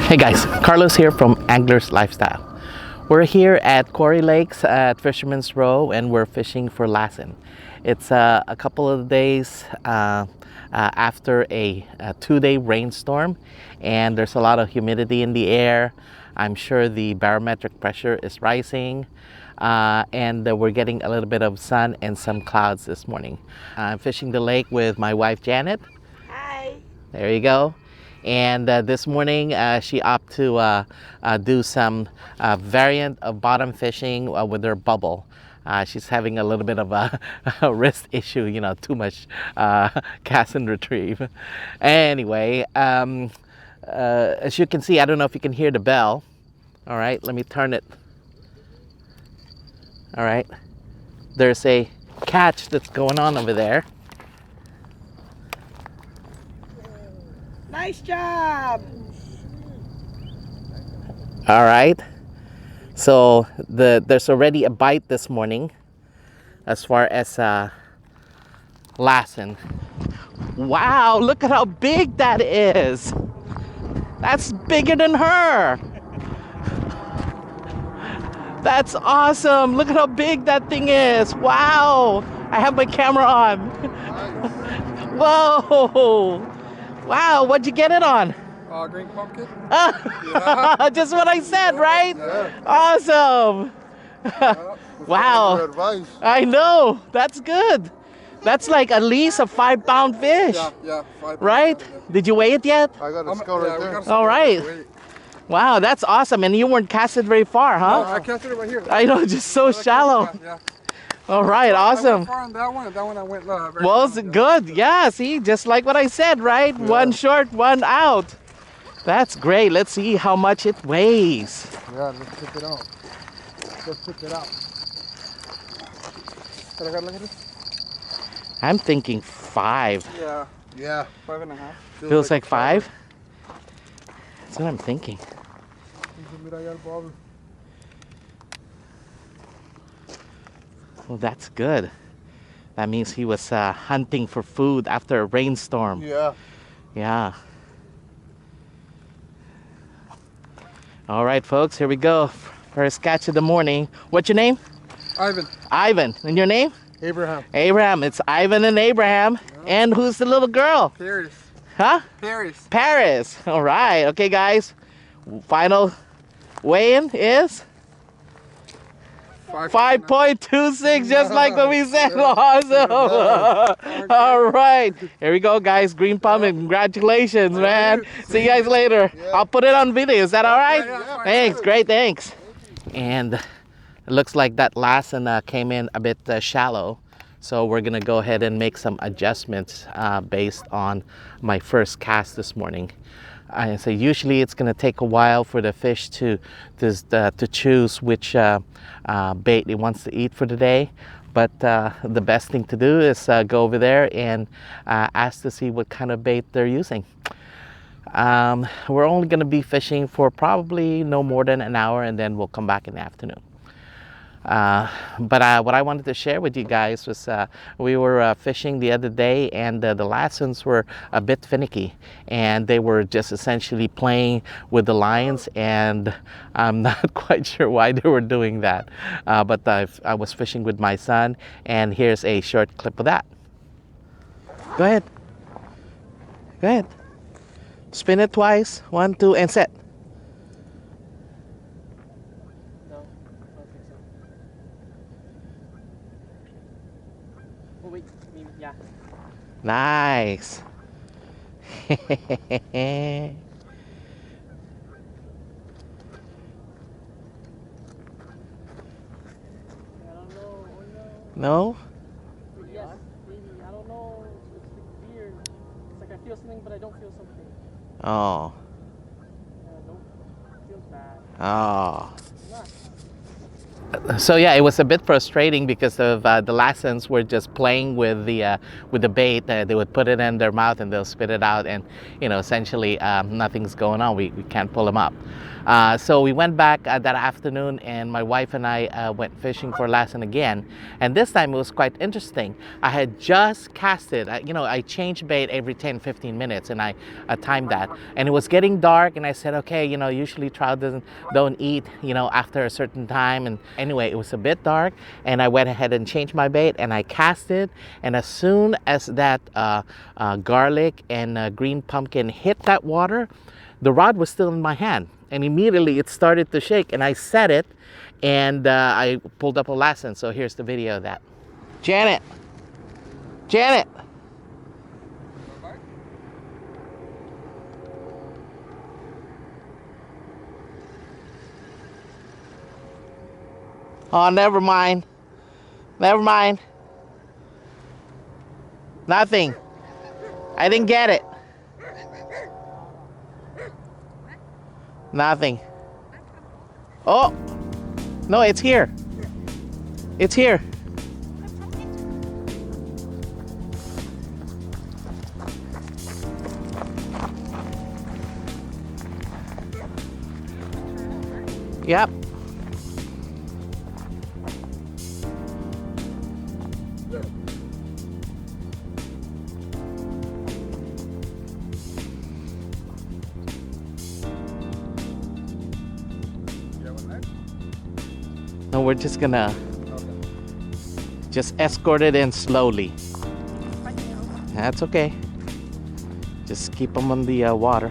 Hey guys, Carlos here from Anglers Lifestyle. We're here at Quarry Lakes at Fisherman's Row and we're fishing for Lassen. It's a couple of days after a 2-day rainstorm and there's a lot of humidity in the air. I'm sure the barometric pressure is rising and we're getting a little bit of sun and some clouds this morning. I'm fishing the lake with my wife Janet. Hi. There you go. And this morning she opted to do some variant of bottom fishing with her bubble. She's having a little bit of a wrist issue, you know, too much cast and retrieve. Anyway, as you can see, I don't know if you can hear the bell. All right, let me turn it. All right, there's a catch that's going on over there. Nice job. All right, so there's already a bite this morning as far as Lassen. Wow, look at how big that is. That's bigger than her. That's awesome. Look at how big that thing is. Wow, I have my camera on. Whoa. Wow, what'd you get it on? Green pumpkin. Yeah. Just what I said, right? Yeah. Awesome. Wow. Good advice. I know. That's good. That's like at least a 5-pound fish. Yeah, 5 Right? pounds, yeah. Did you weigh it yet? I got a skull right there. All right. Wow, that's awesome. And you weren't casted very far, huh? No, I casted it right here. I know, just so shallow. Yeah. All right, I awesome. went far on that one. That one I went very Well, far it's on, good. Yeah, see, just like what I said, right? Yeah. One short, one out. That's great. Let's see how much it weighs. Yeah, let's check it out. Let's check it out. Can I look at this? I'm thinking 5. Yeah. Yeah. 5.5. Feels like 5? That's what I'm thinking. Well, that's good. That means he was hunting for food after a rainstorm. Yeah. Yeah. All right, folks, here we go. First catch of the morning. What's your name? Ivan. Ivan. And your name? Abraham. Abraham. It's Ivan and Abraham. Yeah. And who's the little girl? Paris. Huh? Paris. Paris. All right. Okay, guys. Final weigh-in is 5.26, just like what we said. Awesome. All right. Here we go, guys. Green pumpkin. Congratulations, man. See you guys later. I'll put it on video. Is that all right? Thanks. Great. Thanks. And it looks like that Lassen came in a bit shallow. So we're going to go ahead and make some adjustments based on my first cast this morning. So usually it's going to take a while for the fish to choose which bait it wants to eat for the day. But the best thing to do is go over there and ask to see what kind of bait they're using. We're only going to be fishing for probably no more than an hour and then we'll come back in the afternoon. But what I wanted to share with you guys was we were fishing the other day and the Lassens were a bit finicky and they were just essentially playing with the lines and I'm not quite sure why they were doing that. But I was fishing with my son and here's a short clip of that. Go ahead. Go ahead. Spin it twice. 1, 2, and set. Yeah. Nice. No? Yes, maybe. I don't know. It's weird. It's like I feel something, but I don't feel something. Oh. Nope. Feels bad. Oh. So yeah, it was a bit frustrating because of the lessons were just playing with the bait. They would put it in their mouth and they'll spit it out, and essentially nothing's going on. We can't pull them up. So we went back that afternoon, and my wife and I went fishing for lesson again. And this time it was quite interesting. I had just casted. I change bait every 10-15 minutes, and I timed that. And it was getting dark, and I said, okay, usually trout don't eat, after a certain time. And anyway, it was a bit dark, and I went ahead and changed my bait, and I casted. And as soon as that garlic and green pumpkin hit that water, the rod was still in my hand, and immediately it started to shake, and I set it, and I pulled up a lesson. So here's the video of that. Janet! Oh, never mind. Nothing. I didn't get it. Nothing. Oh! No, it's here. It's here. Yep. No, we're just gonna just escort it in slowly. That's okay. Just keep them on the water.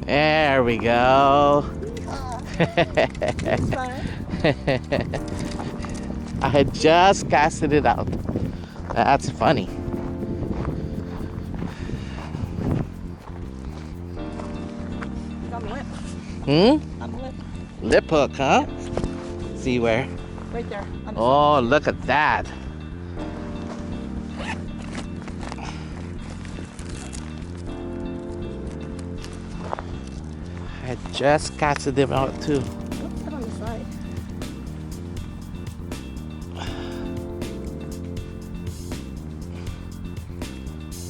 There we go. I had just casted it out. That's funny. On the lip. Hmm? On the lip. Lip hook, huh? See where? Right there. On the Oh, look at that. I just casted them out too. Let's put on the side.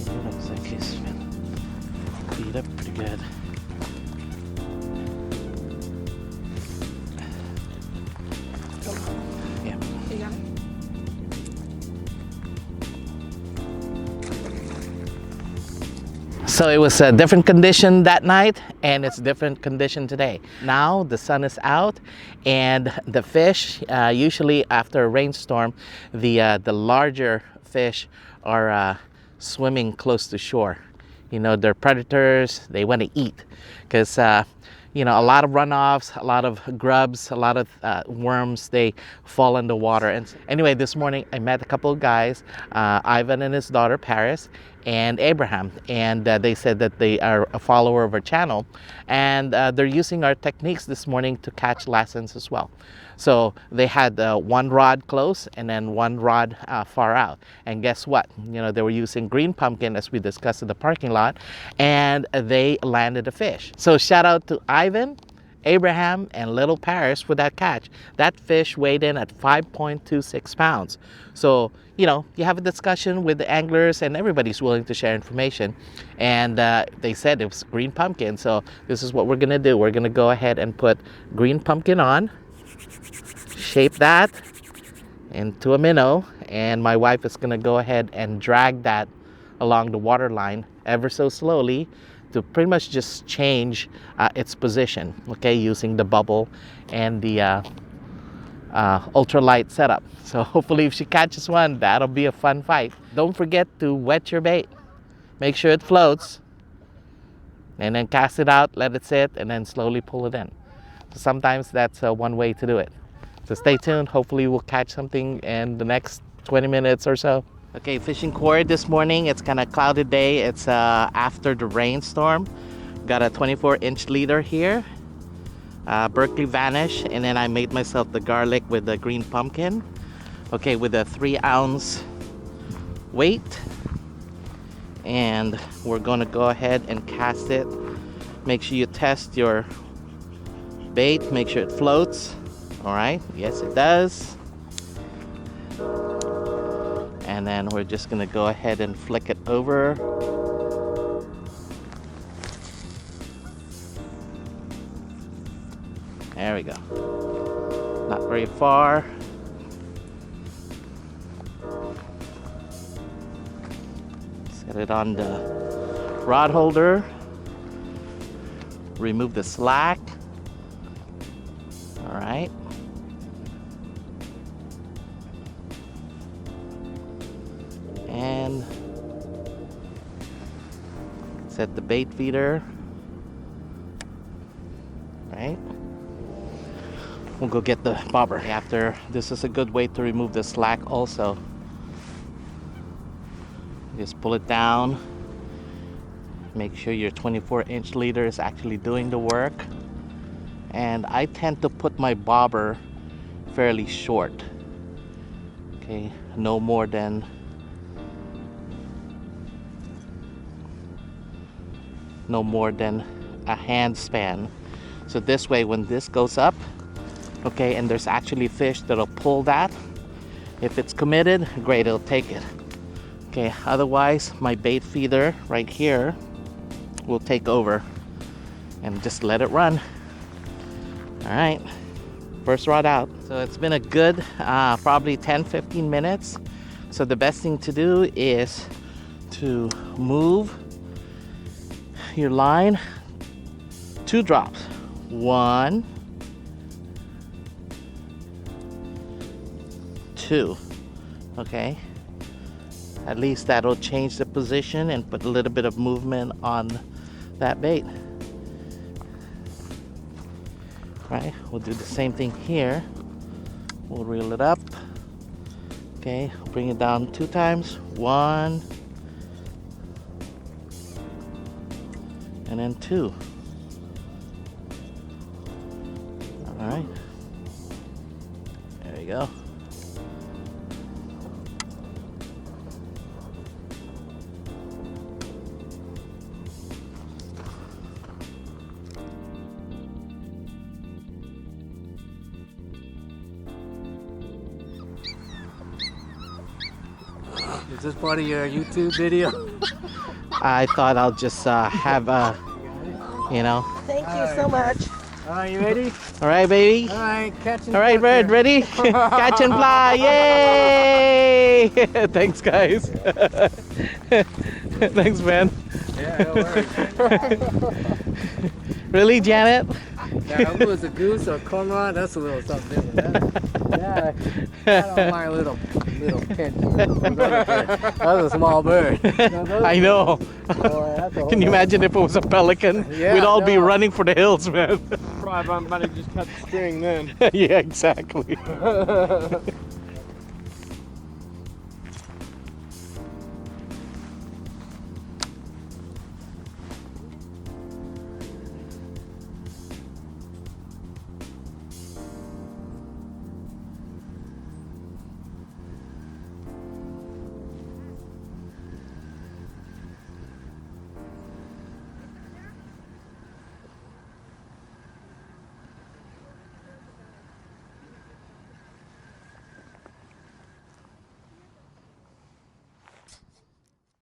It looks like he's been beat up pretty good. Yeah. You got it? So it was a different condition that night, and it's different condition today. Now the sun is out, and the fish, usually after a rainstorm, the larger fish are swimming close to shore. They're predators. They want to eat because a lot of runoffs, a lot of grubs, a lot of worms, they fall in the water. And anyway, this morning I met a couple of guys, Ivan and his daughter Paris, and Abraham, and they said that they are a follower of our channel, and they're using our techniques this morning to catch lessons as well. So they had one rod close and then one rod far out, and guess what? They were using green pumpkin, as we discussed in the parking lot, and they landed a fish. So shout out to Ivan, Abraham, and little Paris for that catch. That fish weighed in at 5.26 pounds. So you have a discussion with the anglers, and everybody's willing to share information, and they said it was green pumpkin. So this is what we're gonna do. We're gonna go ahead and put green pumpkin on, shape that into a minnow, and my wife is gonna go ahead and drag that along the water line ever so slowly to pretty much just change its position, okay, using the bubble and the ultralight setup. So hopefully if she catches one, that'll be a fun fight. Don't forget to wet your bait. Make sure it floats, and then cast it out, let it sit, and then slowly pull it in. So sometimes that's one way to do it. So stay tuned. Hopefully we'll catch something in the next 20 minutes or so. Okay, fishing Quarry this morning. It's kind of cloudy day. It's after the rainstorm. Got a 24-inch leader here. Berkeley Vanish, and then I made myself the garlic with the green pumpkin. Okay, with a 3-ounce weight. And we're gonna go ahead and cast it. Make sure you test your bait, make sure it floats. All right, yes it does. And then we're just gonna go ahead and flick it over. There we go. Not very far. Set it on the rod holder. Remove the slack. All right. And set the bait feeder. Right. We'll go get the bobber after. This is a good way to remove the slack also. Just pull it down. Make sure your 24-inch leader is actually doing the work. And I tend to put my bobber fairly short. Okay, no more than a hand span. So this way, when this goes up, okay, and there's actually fish that'll pull that. If it's committed, great, it'll take it. Okay, otherwise, my bait feeder right here will take over and just let it run. All right, first rod out. So it's been a good probably 10-15 minutes. So the best thing to do is to move your line 2 drops. 1, 2. Okay, at least that'll change the position and put a little bit of movement on that bait. Right, we'll do the same thing here. We'll reel it up. Okay, bring it down 2 times. 1 and then 2. All right, there you go. Is this part of your YouTube video? I thought I'll just have you know. Thank you so much. Are you ready? All right, baby. All right, catch and All right, fly. Bird, ready? Catch and fly! Yay! Thanks, guys. Thanks, man. Yeah, no worries. Really, Janet? Yeah, if it was a goose or cormorant, that's a little something different. Yeah, I don't mind a little pinch. That was a small bird. I know. Boy, that's a whole Can you imagine if it was a pelican? Yeah, We'd all be no. running for the hills, man. Probably might have just cut the string then. Yeah, exactly.